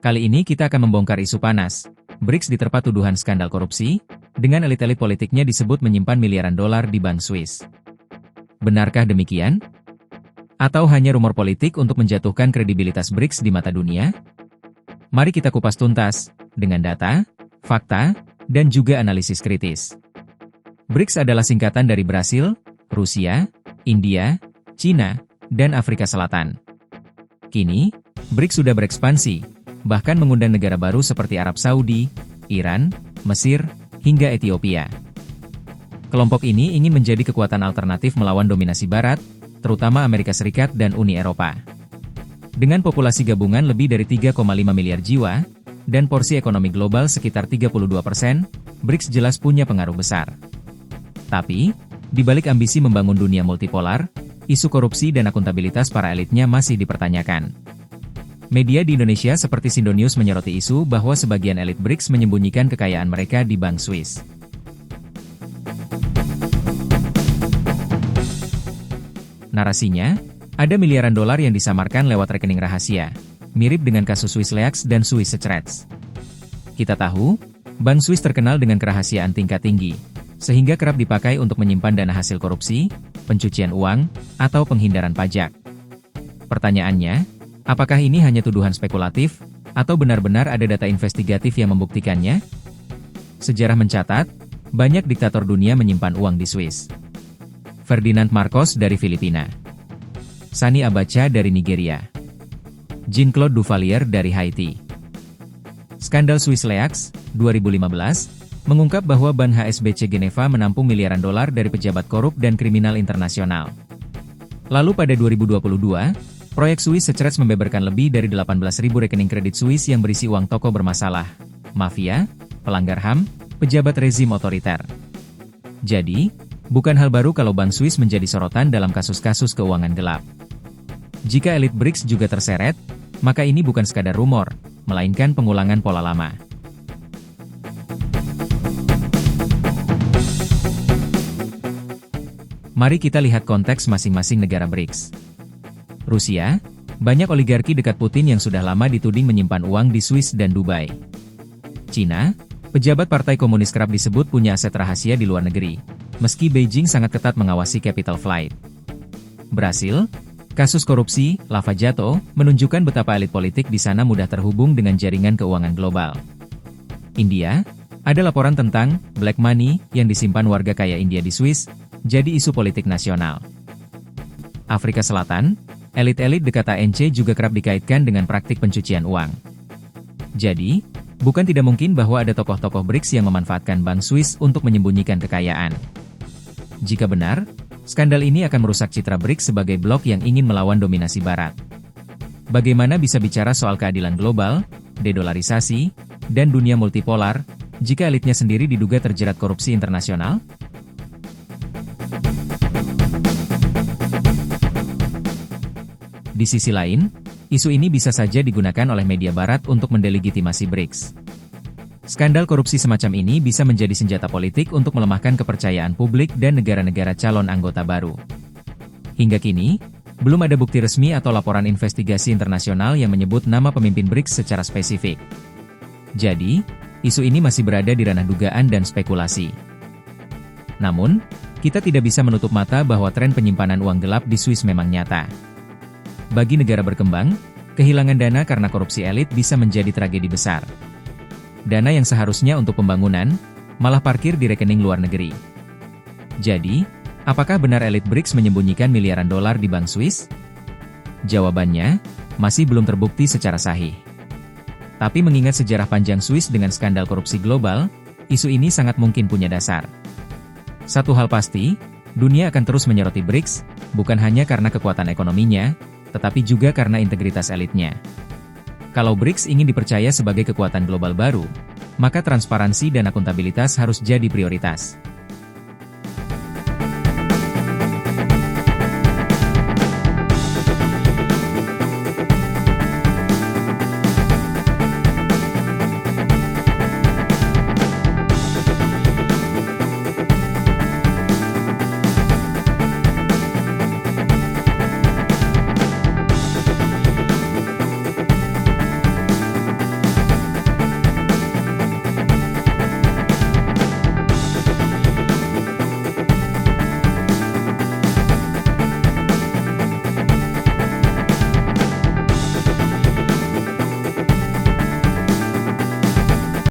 Kali ini kita akan membongkar isu panas. BRICS diterpa tuduhan skandal korupsi, dengan elit-elit politiknya disebut menyimpan miliaran dolar di Bank Swiss. Benarkah demikian? Atau hanya rumor politik untuk menjatuhkan kredibilitas BRICS di mata dunia? Mari kita kupas tuntas, dengan data, fakta, dan juga analisis kritis. BRICS adalah singkatan dari Brasil, Rusia, India, China, dan Afrika Selatan. Kini, BRICS sudah berekspansi, bahkan mengundang negara baru seperti Arab Saudi, Iran, Mesir, hingga Ethiopia. Kelompok ini ingin menjadi kekuatan alternatif melawan dominasi Barat, terutama Amerika Serikat dan Uni Eropa. Dengan populasi gabungan lebih dari 3,5 miliar jiwa, dan porsi ekonomi global sekitar 32%, BRICS jelas punya pengaruh besar. Tapi, di balik ambisi membangun dunia multipolar, isu korupsi dan akuntabilitas para elitnya masih dipertanyakan. Media di Indonesia seperti Sindonews menyoroti isu bahwa sebagian elit BRICS menyembunyikan kekayaan mereka di Bank Swiss. Narasinya, ada miliaran dolar yang disamarkan lewat rekening rahasia, mirip dengan kasus Swiss Leaks dan Swiss Secrets. Kita tahu, Bank Swiss terkenal dengan kerahasiaan tingkat tinggi, sehingga kerap dipakai untuk menyimpan dana hasil korupsi, pencucian uang, atau penghindaran pajak. Pertanyaannya, apakah ini hanya tuduhan spekulatif, atau benar-benar ada data investigatif yang membuktikannya? Sejarah mencatat, banyak diktator dunia menyimpan uang di Swiss. Ferdinand Marcos dari Filipina, Sani Abacha dari Nigeria, Jean-Claude Duvalier dari Haiti. Skandal Swiss Leaks, 2015, mengungkap bahwa Ban HSBC Geneva menampung miliaran dolar dari pejabat korup dan kriminal internasional. Lalu pada 2022, proyek Swiss Secrets membeberkan lebih dari 18.000 rekening kredit Swiss yang berisi uang toko bermasalah, mafia, pelanggar HAM, pejabat rezim otoriter. Jadi, bukan hal baru kalau Bank Swiss menjadi sorotan dalam kasus-kasus keuangan gelap. Jika elit BRICS juga terseret, maka ini bukan sekadar rumor, melainkan pengulangan pola lama. Mari kita lihat konteks masing-masing negara BRICS. Rusia, banyak oligarki dekat Putin yang sudah lama dituding menyimpan uang di Swiss dan Dubai. Cina, pejabat Partai Komunis kerap disebut punya aset rahasia di luar negeri, meski Beijing sangat ketat mengawasi capital flight. Brasil, kasus korupsi, Lava Jato, menunjukkan betapa elit politik di sana mudah terhubung dengan jaringan keuangan global. India, ada laporan tentang black money yang disimpan warga kaya India di Swiss, jadi isu politik nasional. Afrika Selatan, elit-elit dekat ANC juga kerap dikaitkan dengan praktik pencucian uang. Jadi, bukan tidak mungkin bahwa ada tokoh-tokoh BRICS yang memanfaatkan Bank Swiss untuk menyembunyikan kekayaan. Jika benar, skandal ini akan merusak citra BRICS sebagai blok yang ingin melawan dominasi Barat. Bagaimana bisa bicara soal keadilan global, dedolarisasi, dan dunia multipolar, jika elitnya sendiri diduga terjerat korupsi internasional? Di sisi lain, isu ini bisa saja digunakan oleh media Barat untuk mendelegitimasi BRICS. Skandal korupsi semacam ini bisa menjadi senjata politik untuk melemahkan kepercayaan publik dan negara-negara calon anggota baru. Hingga kini, belum ada bukti resmi atau laporan investigasi internasional yang menyebut nama pemimpin BRICS secara spesifik. Jadi, isu ini masih berada di ranah dugaan dan spekulasi. Namun, kita tidak bisa menutup mata bahwa tren penyimpanan uang gelap di Swiss memang nyata. Bagi negara berkembang, kehilangan dana karena korupsi elit bisa menjadi tragedi besar. Dana yang seharusnya untuk pembangunan, malah parkir di rekening luar negeri. Jadi, apakah benar elit BRICS menyembunyikan miliaran dolar di Bank Swiss? Jawabannya, masih belum terbukti secara sahih. Tapi mengingat sejarah panjang Swiss dengan skandal korupsi global, isu ini sangat mungkin punya dasar. Satu hal pasti, dunia akan terus menyoroti BRICS, bukan hanya karena kekuatan ekonominya, tetapi juga karena integritas elitnya. Kalau BRICS ingin dipercaya sebagai kekuatan global baru, maka transparansi dan akuntabilitas harus jadi prioritas.